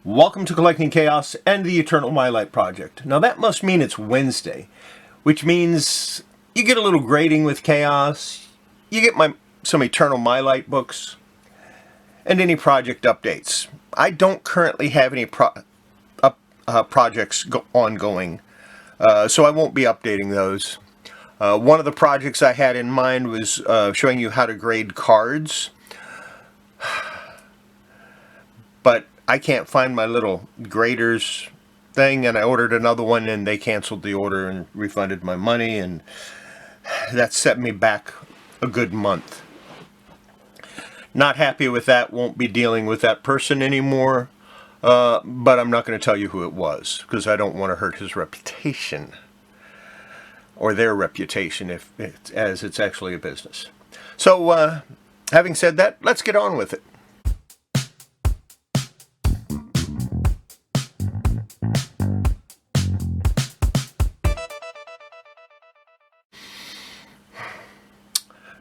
Welcome to Collecting Chaos and the Eternal Mylite Project. Now that must mean it's Wednesday, which means you get a little grading with Chaos, you get some Eternal Mylite books, and any project updates. I don't currently have any projects ongoing, so I won't be updating those. One of the projects I had in mind was showing you how to grade cards, but I can't find my little graders thing, and I ordered another one and they canceled the order and refunded my money, and that set me back a good month. Not happy with that, won't be dealing with that person anymore, but I'm not going to tell you who it was because I don't want to hurt his reputation or their reputation as it's actually a business. So having said that, let's get on with it.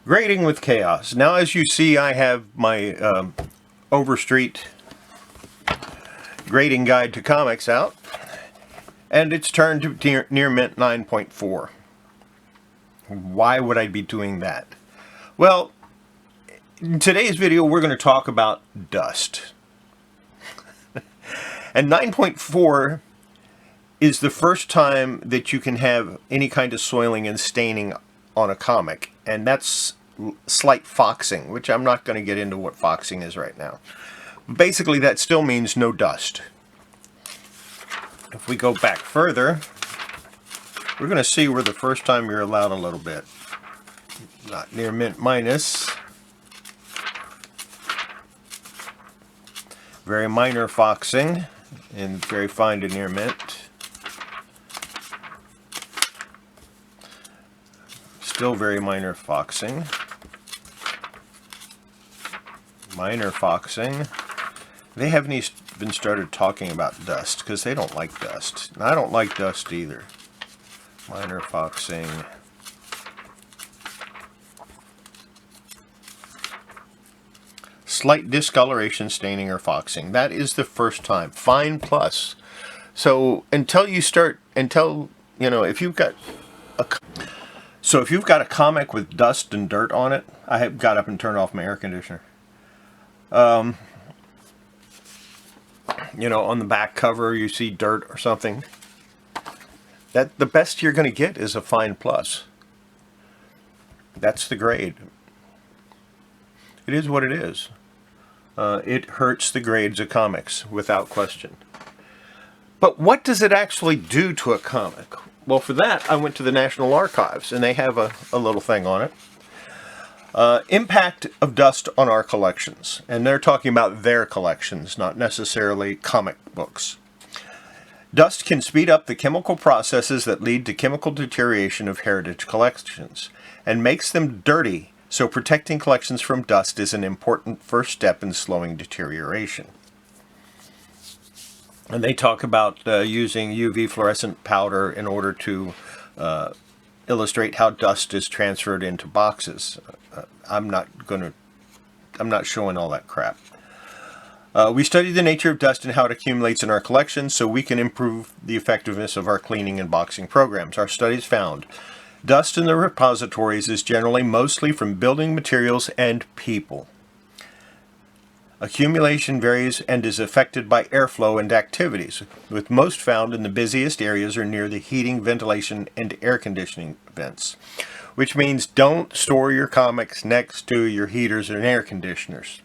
Grading with Chaos. Now, as you see, I have my Overstreet grading guide to comics out, and it's turned to near mint 9.4. Why would I be doing that? Well, in today's video, we're going to talk about dust. And 9.4 is the first time that you can have any kind of soiling and staining on a comic, and that's slight foxing, which I'm not going to get into what foxing is right now. Basically, that still means no dust. If we go back further, we're going to see where the first time you're allowed a little bit. Not near mint minus. Very minor foxing, and very fine to near mint. Still very minor foxing. Minor foxing. They haven't even started talking about dust because they don't like dust. And I don't like dust either. Minor foxing. Slight discoloration, staining, or foxing. That is the first time. Fine plus. So until you start, if you've got a comic with dust and dirt on it, I have got up and turned off my air conditioner. On the back cover you see dirt or something. That the best you're going to get is a fine plus. That's the grade. It is what it is. It hurts the grades of comics without question. But what does it actually do to a comic? Well, for that, I went to the National Archives, and they have a little thing on it. Impact of dust on our collections. And they're talking about their collections, not necessarily comic books. Dust can speed up the chemical processes that lead to chemical deterioration of heritage collections, and makes them dirty, so protecting collections from dust is an important first step in slowing deterioration. And they talk about using UV fluorescent powder in order to illustrate how dust is transferred into boxes. I'm not showing all that crap. We study the nature of dust and how it accumulates in our collections so we can improve the effectiveness of our cleaning and boxing programs. Our studies found dust in the repositories is generally mostly from building materials and people. Accumulation varies and is affected by airflow and activities, with most found in the busiest areas or near the heating, ventilation, and air conditioning vents, which means don't store your comics next to your heaters and air conditioners.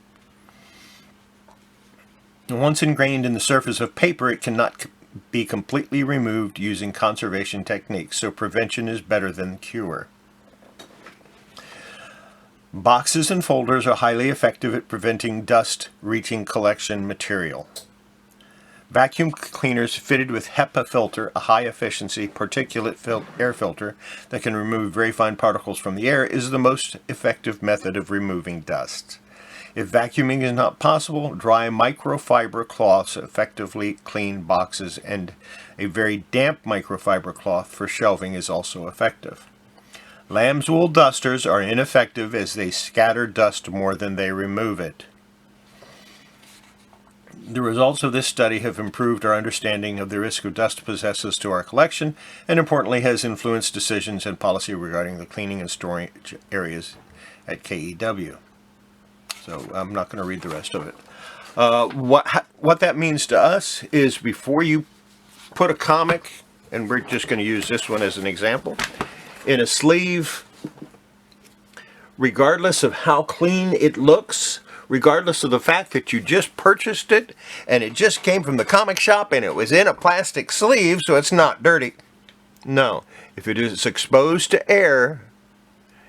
Once ingrained in the surface of paper, it cannot be completely removed using conservation techniques, so prevention is better than cure. Boxes and folders are highly effective at preventing dust reaching collection material. Vacuum cleaners fitted with HEPA filter, a high-efficiency particulate air filter that can remove very fine particles from the air, is the most effective method of removing dust. If vacuuming is not possible, dry microfiber cloths effectively clean boxes, and a very damp microfiber cloth for shelving is also effective. Lamb's wool dusters are ineffective as they scatter dust more than they remove it. The results of this study have improved our understanding of the risk of dust possesses to our collection, and importantly has influenced decisions and policy regarding the cleaning and storage areas at KEW. So I'm not going to read the rest of it. What that means to us is before you put a comic, and we're just going to use this one as an example, in a sleeve, regardless of how clean it looks, regardless of the fact that you just purchased it and it just came from the comic shop and it was in a plastic sleeve so it's not dirty. No, if it is exposed to air,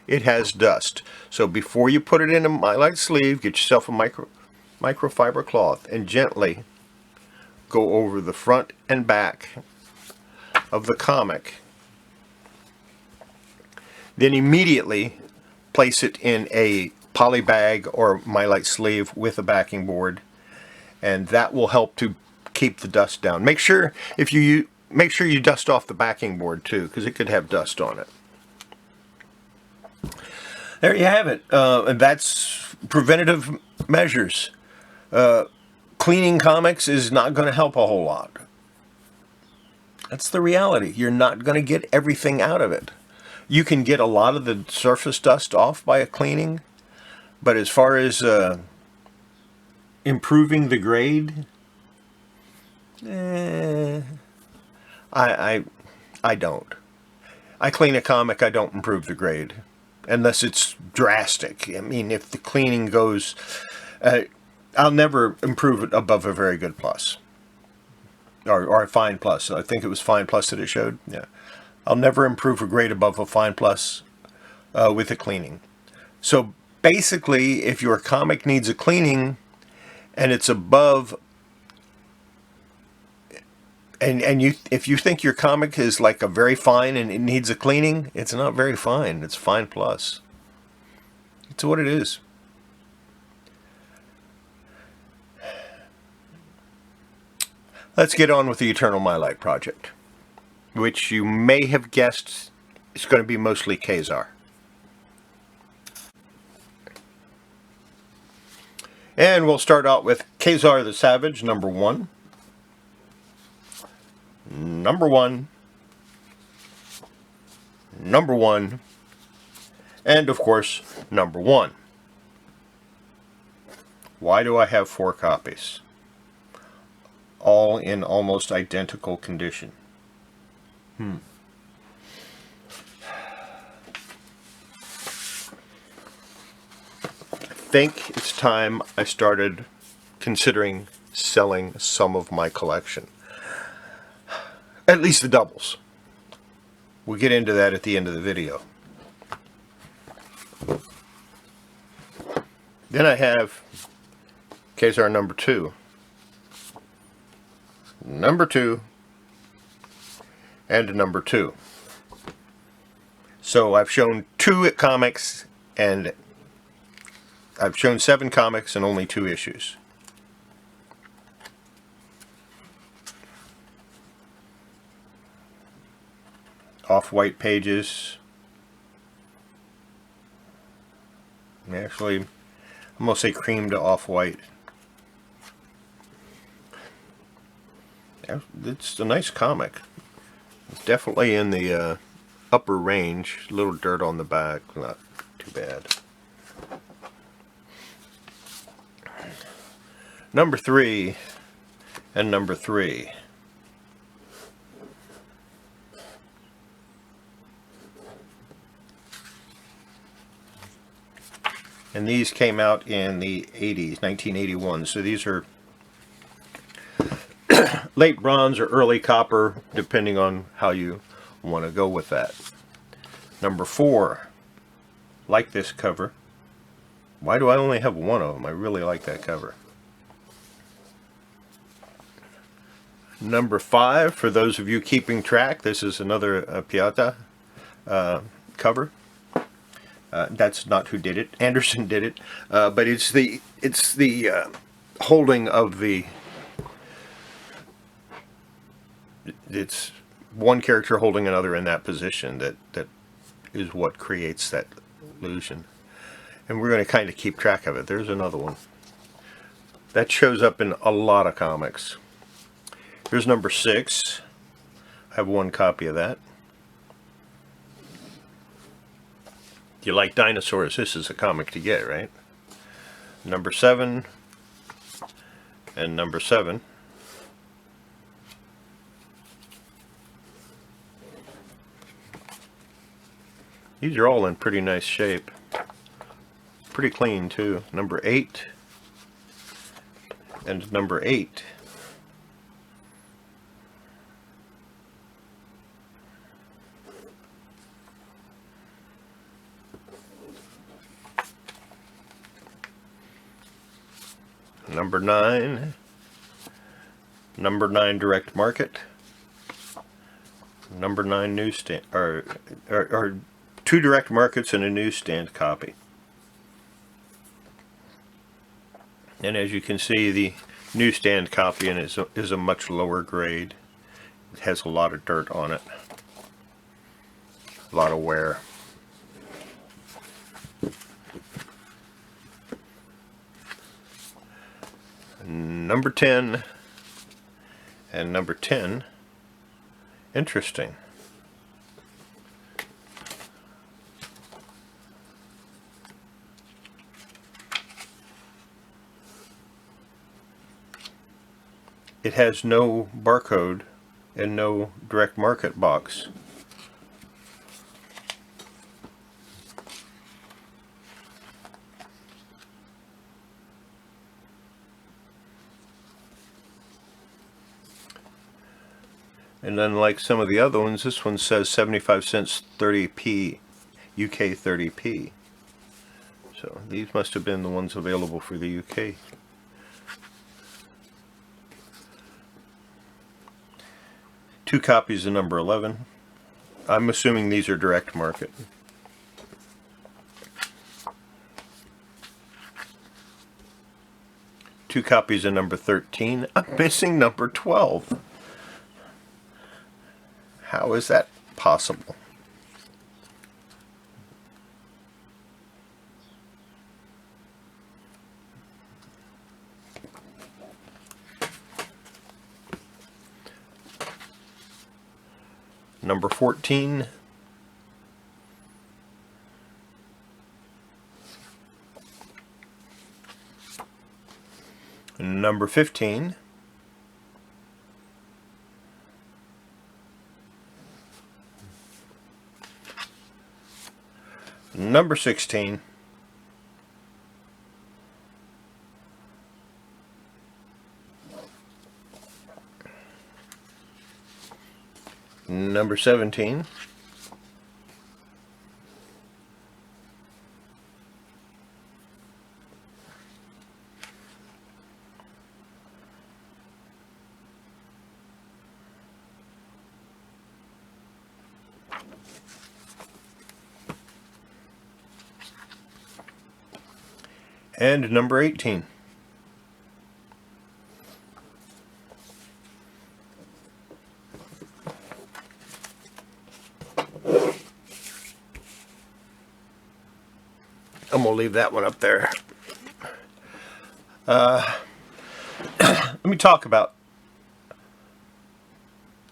it has dust. So before you put it in a Mylite sleeve, get yourself a microfiber cloth and gently go over the front and back of the comic. Then immediately place it in a poly bag or Mylite sleeve with a backing board, and that will help to keep the dust down. Make sure you dust off the backing board too, because it could have dust on it. There you have it. And that's preventative measures. Cleaning comics is not going to help a whole lot. That's the reality. You're not going to get everything out of it. You can get a lot of the surface dust off by a cleaning, but as far as improving the grade, I don't. I clean a comic, I don't improve the grade, unless it's drastic. I mean, if the cleaning goes, I'll never improve it above a very good plus, or a fine plus. I think it was fine plus that it showed. Yeah, I'll never improve a grade above a fine plus with a cleaning. So basically, if your comic needs a cleaning and it's above, and if you think your comic is like a very fine and it needs a cleaning, it's not very fine. It's fine plus. It's what it is. Let's get on with the Eternal Mylite project, which you may have guessed is going to be mostly Khazar. And we'll start out with Khazar the Savage, number 1. Number 1. Number 1. And, of course, number 1. Why do I have 4 copies? All in almost identical condition. I think it's time I started considering selling some of my collection. At least the doubles. We'll get into that at the end of the video. Then I have Khazar number 2. Number 2. And number 2. So I've shown 2 comics, and I've shown 7 comics and only 2 issues. Off-white pages. Actually, I'm going to say cream to off-white. It's a nice comic. It's definitely in the upper range. A little dirt on the back, not too bad. Number 3 and number 3. And these came out in the 80s, 1981. So these are late bronze or early copper, depending on how you want to go with that. Number 4. Like this cover. Why do I only have 1 of them? I really like that cover. Number 5, for those of you keeping track, this is another Piata cover. That's not who did it. Anderson did it, but it's the holding of the. It's one character holding another in that position that is what creates that illusion, and we're going to kind of keep track of it. There's another one. That shows up in a lot of comics. Here's number 6. I have one copy of that. If you like dinosaurs, this is a comic to get, right? Number 7 and number 7. These are all in pretty nice shape. Pretty clean too. Number 8 and number 8. Number 9. Number 9 direct market. Number 9 newsstand, or 2 direct markets and a newsstand copy. And as you can see, the newsstand copy is a much lower grade. It has a lot of dirt on it, a lot of wear. Number 10 and number 10. Interesting. It has no barcode and no direct market box. And unlike some of the other ones, this one says 75 cents 30p, UK 30p. So these must have been the ones available for the UK. Two copies of number 11. I'm assuming these are direct market. Two copies of number 13. I'm missing number 12. How is that possible? Number 14. Number 15. Number 16. Number 17. And number 18. I'm going to leave that one up there. Let me talk about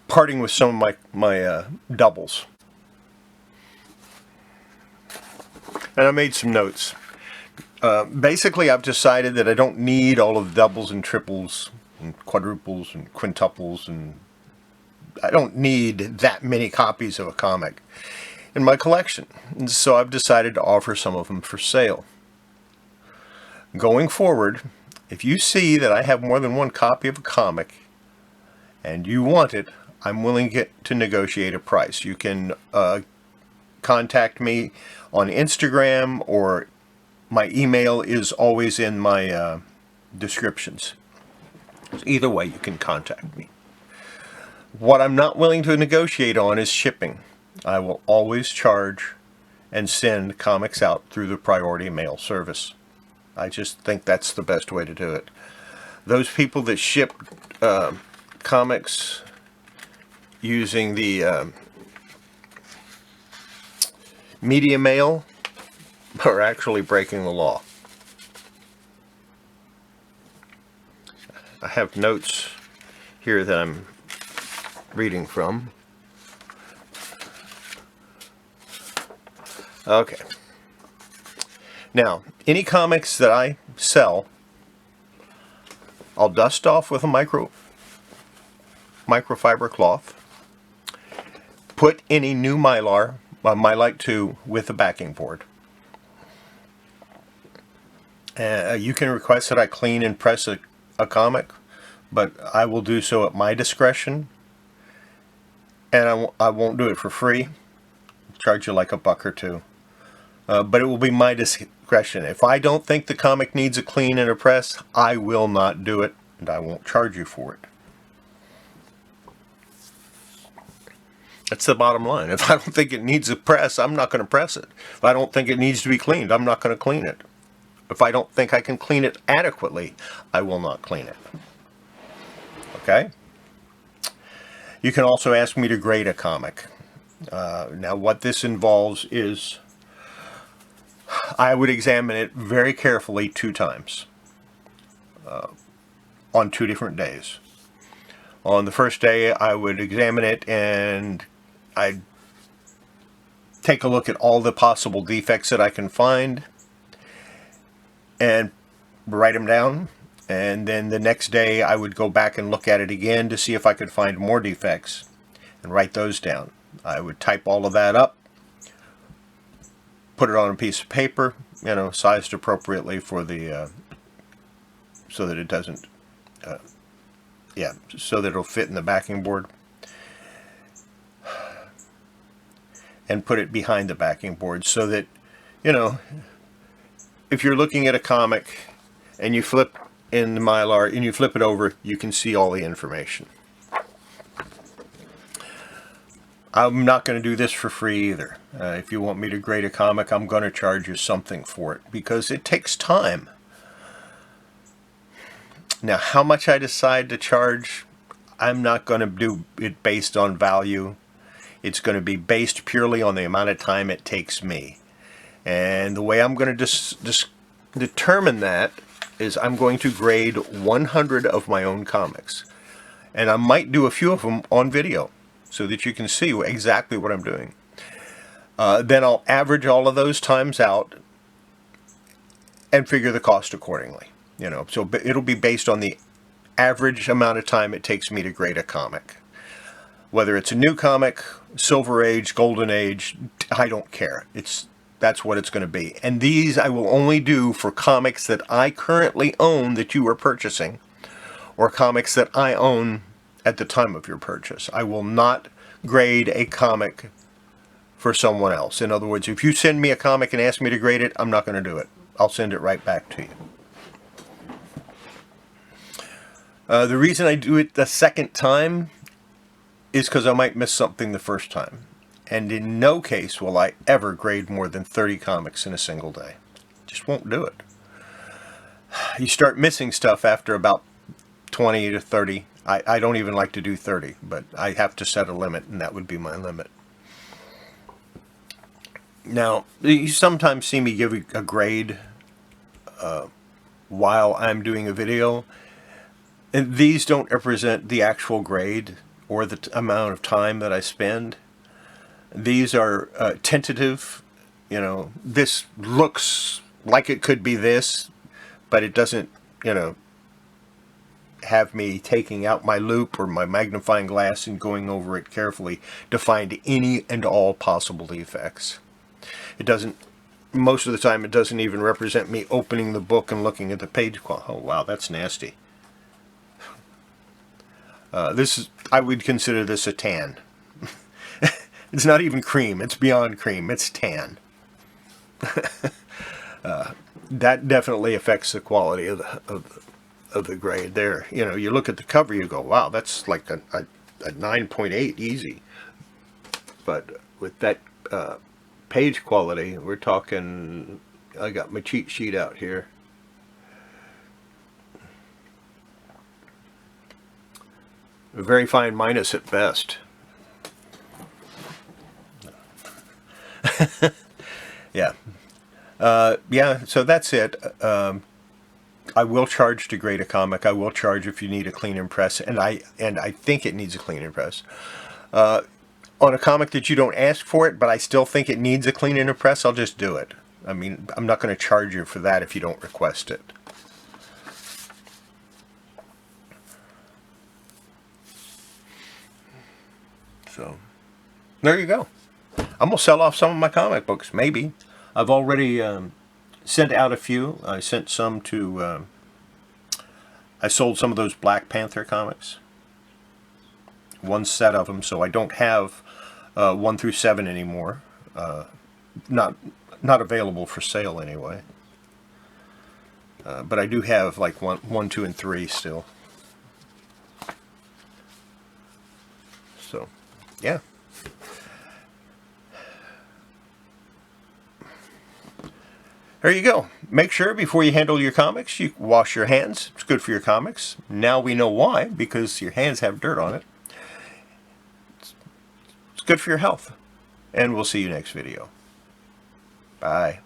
parting with some of my doubles. And I made some notes. Basically, I've decided that I don't need all of the doubles and triples and quadruples and quintuples, and I don't need that many copies of a comic in my collection. And so I've decided to offer some of them for sale. Going forward, if you see that I have more than one copy of a comic and you want it, I'm willing to negotiate a price. You can contact me on Instagram, or my email is always in my descriptions. So either way, you can contact me. What I'm not willing to negotiate on is shipping. I will always charge and send comics out through the priority mail service. I just think that's the best way to do it. Those people that ship comics using the media mail are actually breaking the law. I have notes here that I'm reading from. Okay. Now, any comics that I sell, I'll dust off with a microfiber cloth, put any new Mylite 2 with the backing board. You can request that I clean and press a comic, but I will do so at my discretion, and I won't do it for free. Charge you like $1 or $2. But it will be my discretion. If I don't think the comic needs a clean and a press, I will not do it, and I won't charge you for it. That's the bottom line. If I don't think it needs a press, I'm not going to press it. If I don't think it needs to be cleaned, I'm not going to clean it. If I don't think I can clean it adequately, I will not clean it. Okay? You can also ask me to grade a comic. Now, what this involves is I would examine it very carefully 2 times on 2 different days. On the first day, I would examine it and I'd take a look at all the possible defects that I can find and write them down. And then the next day, I would go back and look at it again to see if I could find more defects and write those down. I would type all of that up, put it on a piece of paper, sized appropriately for the, so that it doesn't, so that it'll fit in the backing board, and put it behind the backing board so that, if you're looking at a comic and you flip in the Mylar and you flip it over, you can see all the information. I'm not going to do this for free either. If you want me to grade a comic, I'm going to charge you something for it because it takes time. Now, how much I decide to charge, I'm not going to do it based on value. It's going to be based purely on the amount of time it takes me. And the way I'm going to determine that is I'm going to grade 100 of my own comics. And I might do a few of them on video so that you can see exactly what I'm doing. Then I'll average all of those times out and figure the cost accordingly. So it'll be based on the average amount of time it takes me to grade a comic. Whether it's a new comic, Silver Age, Golden Age, I don't care. That's what it's going to be. And these I will only do for comics that I currently own that you are purchasing, or comics that I own at the time of your purchase. I will not grade a comic for someone else. In other words, if you send me a comic and ask me to grade it, I'm not going to do it. I'll send it right back to you. The reason I do it the second time is because I might miss something the first time. And in no case will I ever grade more than 30 comics in a single day. Just won't do it. You start missing stuff after about 20 to 30. I don't even like to do 30, but I have to set a limit, and that would be my limit. Now, you sometimes see me give a grade while I'm doing a video. And these don't represent the actual grade or the amount of time that I spend. These are tentative. This looks like it could be this, but it doesn't, have me taking out my loop or my magnifying glass and going over it carefully to find any and all possible defects. It doesn't, most of the time, it doesn't even represent me opening the book and looking at the page quality. Oh, wow, that's nasty. I would consider this a tan. It's not even cream. It's beyond cream. It's tan. That definitely affects the quality of the grade there. You look at the cover, you go, wow, that's like a 9.8 easy. But with that page quality, we're talking, I got my cheat sheet out here. A very fine minus at best. Yeah. So that's it. I will charge to grade a comic. I will charge if you need a clean and press, and I think it needs a clean and press. On a comic that you don't ask for it, but I still think it needs a clean and a press, I'll just do it. I mean, I'm not going to charge you for that if you don't request it. So, there you go. I'm going to sell off some of my comic books, maybe. I've already sent out a few. I sent some to... I sold some of those Black Panther comics. One set of them, so I don't have 1 through 7 anymore. Not available for sale anyway. But I do have like 1, 2, and 3 still. So, yeah. There you go. Make sure before you handle your comics, you wash your hands. It's good for your comics. Now we know why, because your hands have dirt on it. It's good for your health. And we'll see you next video. Bye.